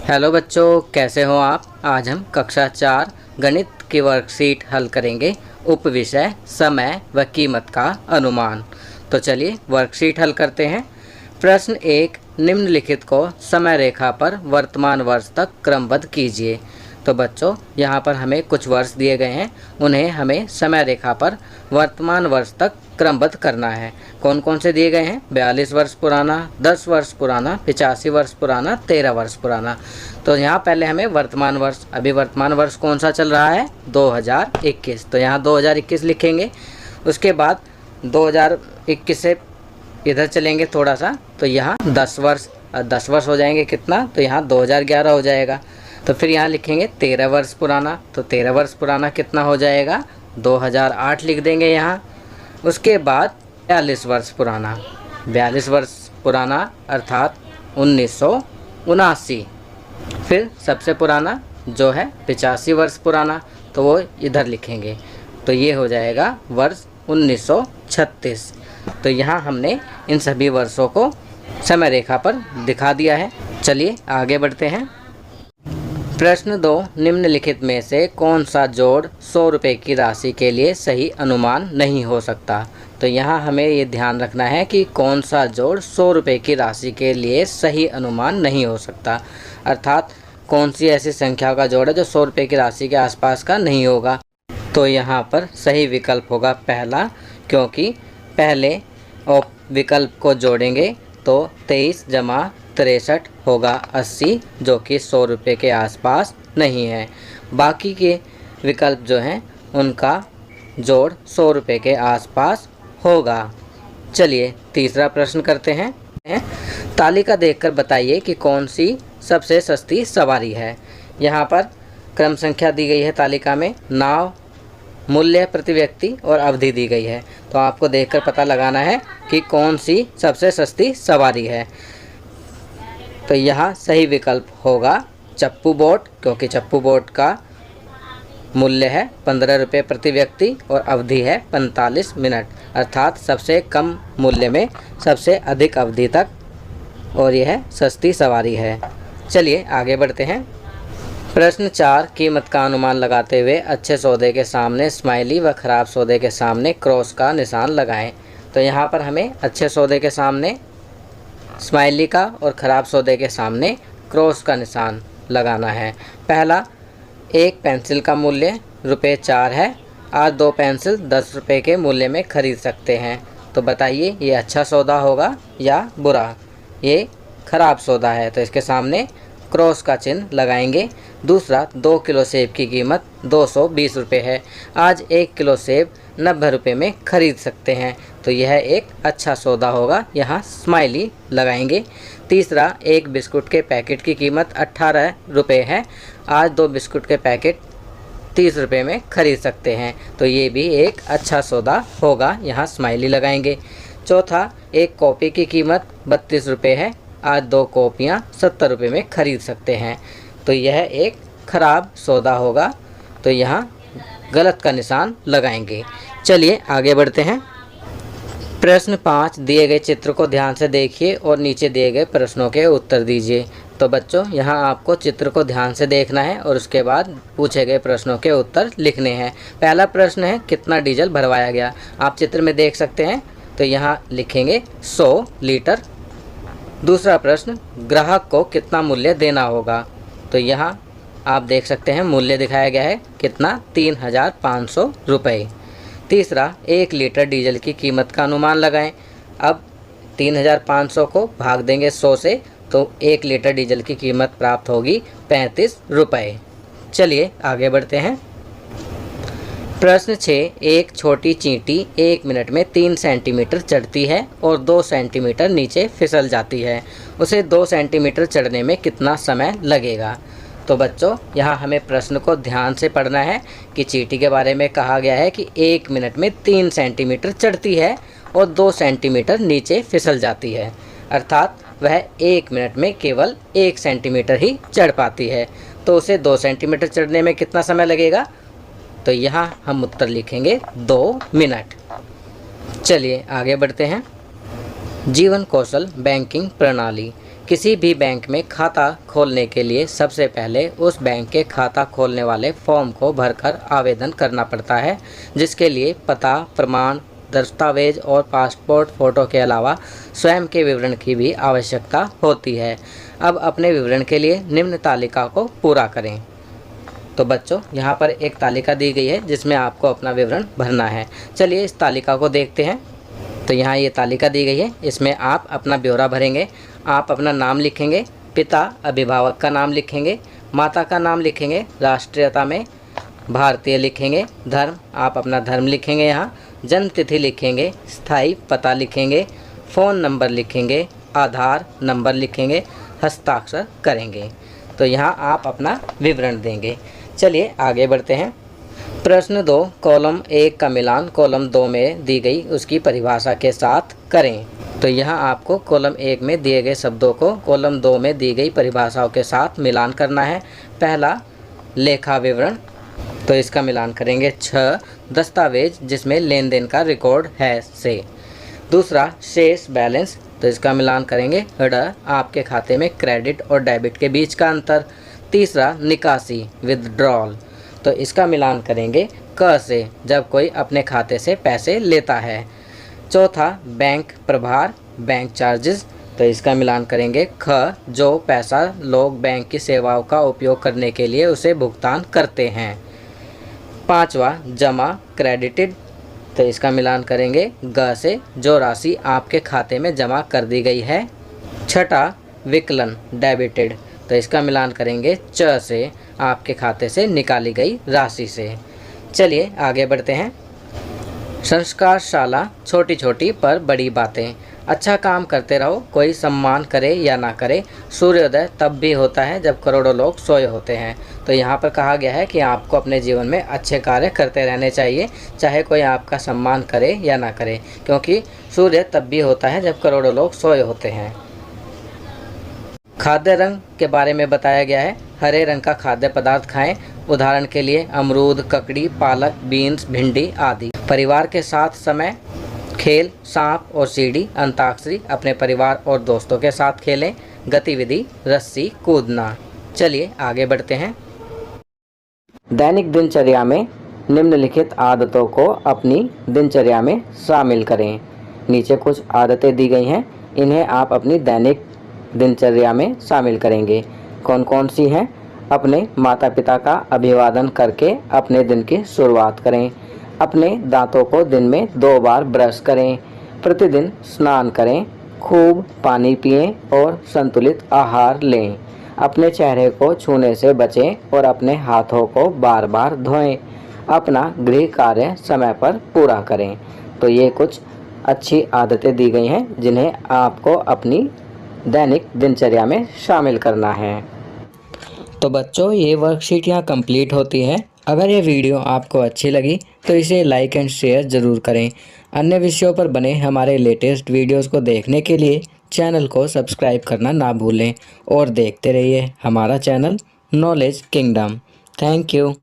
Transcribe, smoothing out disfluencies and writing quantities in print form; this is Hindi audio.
हेलो बच्चों, कैसे हो आप। आज हम कक्षा 4 गणित की वर्कशीट हल करेंगे। उपविषय समय व कीमत का अनुमान। तो चलिए वर्कशीट हल करते हैं। प्रश्न 1, निम्नलिखित को समय रेखा पर वर्तमान वर्ष तक क्रमबद्ध कीजिए। तो बच्चों यहाँ पर हमें कुछ वर्ष दिए गए हैं, उन्हें हमें समय रेखा पर वर्तमान वर्ष तक क्रमबद्ध करना है। कौन कौन से दिए गए हैं? 42 वर्ष पुराना, 10 वर्ष पुराना, 85 वर्ष पुराना, 13 वर्ष पुराना। तो यहाँ पहले हमें वर्तमान वर्ष, अभी वर्तमान वर्ष कौन सा चल रहा है? 2021। तो यहाँ 2021 लिखेंगे। उसके बाद 2021 से इधर चलेंगे थोड़ा सा, तो यहाँ 10 वर्ष, 10 वर्ष हो जाएंगे कितना? तो यहाँ 2011 हो जाएगा। तो फिर यहाँ लिखेंगे 13 वर्ष पुराना, तो 13 वर्ष पुराना कितना हो जाएगा? 2008 लिख देंगे यहाँ। उसके बाद 42 वर्ष पुराना, 42 वर्ष पुराना अर्थात 1979। फिर सबसे पुराना जो है 85 वर्ष पुराना, तो वो इधर लिखेंगे, तो ये हो जाएगा वर्ष 1936। तो यहाँ हमने इन सभी वर्षों को समय रेखा पर दिखा दिया है। चलिए आगे बढ़ते हैं। प्रश्न 2, निम्नलिखित में से कौन सा जोड़ 100 रुपये की राशि के लिए सही अनुमान नहीं हो सकता? तो यहाँ हमें ये ध्यान रखना है कि कौन सा जोड़ 100 रुपये की राशि के लिए सही अनुमान नहीं हो सकता, अर्थात कौन सी ऐसी संख्या का जोड़ है जो 100 रुपये की राशि के आसपास का नहीं होगा। तो यहाँ पर सही विकल्प होगा पहला, क्योंकि पहले और विकल्प को जोड़ेंगे तो 23 जमा 63 होगा 80, जो कि 100 रुपये के आसपास नहीं है। बाकी के विकल्प जो हैं उनका जोड़ 100 रुपये के आसपास होगा। चलिए तीसरा प्रश्न करते हैं। तालिका देखकर बताइए कि कौन सी सबसे सस्ती सवारी है। यहाँ पर क्रम संख्या दी गई है तालिका में, नाव, मूल्य प्रति व्यक्ति और अवधि दी गई है। तो आपको देखकर पता लगाना है कि कौन सी सबसे सस्ती सवारी है। तो यहाँ सही विकल्प होगा चप्पू बोट, क्योंकि चप्पू बोट का मूल्य है 15 रुपये प्रति व्यक्ति और अवधि है 45 मिनट, अर्थात सबसे कम मूल्य में सबसे अधिक अवधि तक, और यह सस्ती सवारी है। चलिए आगे बढ़ते हैं। प्रश्न 4, कीमत का अनुमान लगाते हुए अच्छे सौदे के सामने स्माइली व खराब सौदे के सामने क्रॉस का निशान लगाएं। तो यहाँ पर हमें अच्छे सौदे के सामने स्माइली का और ख़राब सौदे के सामने क्रॉस का निशान लगाना है। पहला, एक पेंसिल का मूल्य ₹4 है। आज 2 पेंसिल 10 रुपये के मूल्य में ख़रीद सकते हैं। तो बताइए ये अच्छा सौदा होगा या बुरा? ये ख़राब सौदा है, तो इसके सामने क्रॉस का चिन्ह लगाएंगे। दूसरा, 2 किलो सेब की कीमत 220 रुपये है। आज 1 किलो सेब 90 रुपये में ख़रीद सकते हैं, तो यह एक अच्छा सौदा होगा, यहाँ स्माइली लगाएंगे। तीसरा, एक बिस्कुट के पैकेट की कीमत 18 रुपये है। आज 2 बिस्कुट के पैकेट 30 रुपये में ख़रीद सकते हैं, तो ये भी एक अच्छा सौदा होगा, यहाँ स्माइली लगाएंगे। चौथा, एक कॉपी की कीमत 32 रुपये है। आज 2 कॉपियाँ 70 रुपये में ख़रीद सकते हैं, तो यह एक ख़राब सौदा होगा, तो यहाँ गलत का निशान लगाएंगे। चलिए आगे बढ़ते हैं। प्रश्न 5, दिए गए चित्र को ध्यान से देखिए और नीचे दिए गए प्रश्नों के उत्तर दीजिए। तो बच्चों यहाँ आपको चित्र को ध्यान से देखना है और उसके बाद पूछे गए प्रश्नों के उत्तर लिखने हैं। पहला प्रश्न है, कितना डीजल भरवाया गया? आप चित्र में देख सकते हैं, तो यहाँ लिखेंगे 100 लीटर। दूसरा प्रश्न, ग्राहक को कितना मूल्य देना होगा? तो यहाँ आप देख सकते हैं मूल्य दिखाया गया है कितना? 3500 रुपये। तीसरा, 1 लीटर डीजल की कीमत का अनुमान लगाएं। अब 3500 को भाग देंगे 100 से, तो 1 लीटर डीजल की कीमत प्राप्त होगी 35 रुपये। चलिए आगे बढ़ते हैं। प्रश्न 6, एक छोटी चींटी 1 मिनट में 3 सेंटीमीटर चढ़ती है और 2 सेंटीमीटर नीचे फिसल जाती है। उसे 2 सेंटीमीटर चढ़ने में कितना समय लगेगा? तो बच्चों यहाँ हमें प्रश्न को ध्यान से पढ़ना है कि चींटी के बारे में कहा गया है कि 1 मिनट में 3 सेंटीमीटर चढ़ती है और 2 सेंटीमीटर नीचे फिसल जाती है, अर्थात वह 1 मिनट में केवल 1 सेंटीमीटर ही चढ़ पाती है। तो उसे 2 सेंटीमीटर चढ़ने में कितना समय लगेगा? तो यहाँ हम उत्तर लिखेंगे 2 मिनट। चलिए आगे बढ़ते हैं। जीवन कौशल बैंकिंग प्रणाली किसी भी बैंक में खाता खोलने के लिए सबसे पहले उस बैंक के खाता खोलने वाले फॉर्म को भरकर आवेदन करना पड़ता है, जिसके लिए पता, प्रमाण, दस्तावेज और पासपोर्ट फ़ोटो के अलावा स्वयं के विवरण की भी आवश्यकता होती है। अब अपने विवरण के लिए निम्न तालिका को पूरा करें। तो बच्चों, यहाँ पर एक तालिका दी गई है जिसमें आपको अपना विवरण भरना है। चलिए इस तालिका को देखते हैं। तो यहाँ ये तालिका दी गई है, इसमें आप अपना ब्यौरा भरेंगे। आप अपना नाम लिखेंगे, पिता अभिभावक का नाम लिखेंगे, माता का नाम लिखेंगे, राष्ट्रीयता में भारतीय लिखेंगे, धर्म आप अपना धर्म लिखेंगे, यहाँ जन्म तिथि लिखेंगे, स्थायी पता लिखेंगे, फ़ोन नंबर लिखेंगे, आधार नंबर लिखेंगे, हस्ताक्षर करेंगे। तो यहाँ आप अपना विवरण देंगे। चलिए आगे बढ़ते हैं। प्रश्न 2, कॉलम 1 का मिलान कॉलम 2 में दी गई उसकी परिभाषा के साथ करें। तो यहाँ आपको कॉलम 1 में दिए गए शब्दों को कॉलम 2 में दी गई परिभाषाओं के साथ मिलान करना है। पहला, लेखा विवरण, तो इसका मिलान करेंगे 6, दस्तावेज जिसमें लेन देन का रिकॉर्ड है से। दूसरा, शेष बैलेंस, तो इसका मिलान करेंगे ड, आपके खाते में क्रेडिट और डेबिट के बीच का अंतर। तीसरा, निकासी विदड्रॉल, तो इसका मिलान करेंगे क से, जब कोई अपने खाते से पैसे लेता है। चौथा, बैंक प्रभार बैंक चार्जेस, तो इसका मिलान करेंगे ख, जो पैसा लोग बैंक की सेवाओं का उपयोग करने के लिए उसे भुगतान करते हैं। पांचवा, जमा क्रेडिटेड, तो इसका मिलान करेंगे ग से, जो राशि आपके खाते में जमा कर दी गई है। छठा, विकलन डेबिटेड, तो इसका मिलान करेंगे च से, आपके खाते से निकाली गई राशि से। चलिए आगे बढ़ते हैं। संस्कारशाला, छोटी छोटी पर बड़ी बातें। अच्छा काम करते रहो, कोई सम्मान करे या ना करे, सूर्योदय तब भी होता है जब करोड़ों लोग सोए होते हैं। तो यहाँ पर कहा गया है कि आपको अपने जीवन में अच्छे कार्य करते रहने चाहिए, चाहे कोई आपका सम्मान करे या ना करे, क्योंकि सूर्य तब भी होता है जब करोड़ों लोग सोए होते हैं। खाद्य रंग के बारे में बताया गया है। हरे रंग का खाद्य पदार्थ खाएं, उदाहरण के लिए अमरूद, ककड़ी, पालक, बीन्स, भिंडी आदि। परिवार के साथ समय, खेल, सांप और सीढ़ी, अंताक्षरी अपने परिवार और दोस्तों के साथ खेलें। गतिविधि, रस्सी कूदना। चलिए आगे बढ़ते हैं। दैनिक दिनचर्या में निम्नलिखित आदतों को अपनी दिनचर्या में शामिल करें। नीचे कुछ आदतें दी गई हैं, इन्हें आप अपनी दैनिक दिनचर्या में शामिल करेंगे। कौन कौन सी हैं? अपने माता पिता का अभिवादन करके अपने दिन की शुरुआत करें। अपने दांतों को दिन में 2 बार ब्रश करें। प्रतिदिन स्नान करें। खूब पानी पिएं और संतुलित आहार लें। अपने चेहरे को छूने से बचें और अपने हाथों को बार बार धोएं। अपना गृह कार्य समय पर पूरा करें। तो ये कुछ अच्छी आदतें दी गई हैं जिन्हें आपको अपनी दैनिक दिनचर्या में शामिल करना है। तो बच्चों, ये वर्कशीट यहाँ कंप्लीट होती है। अगर ये वीडियो आपको अच्छी लगी तो इसे लाइक एंड शेयर ज़रूर करें। अन्य विषयों पर बने हमारे लेटेस्ट वीडियोस को देखने के लिए चैनल को सब्सक्राइब करना ना भूलें और देखते रहिए हमारा channel knowledge kingdom. Thank you.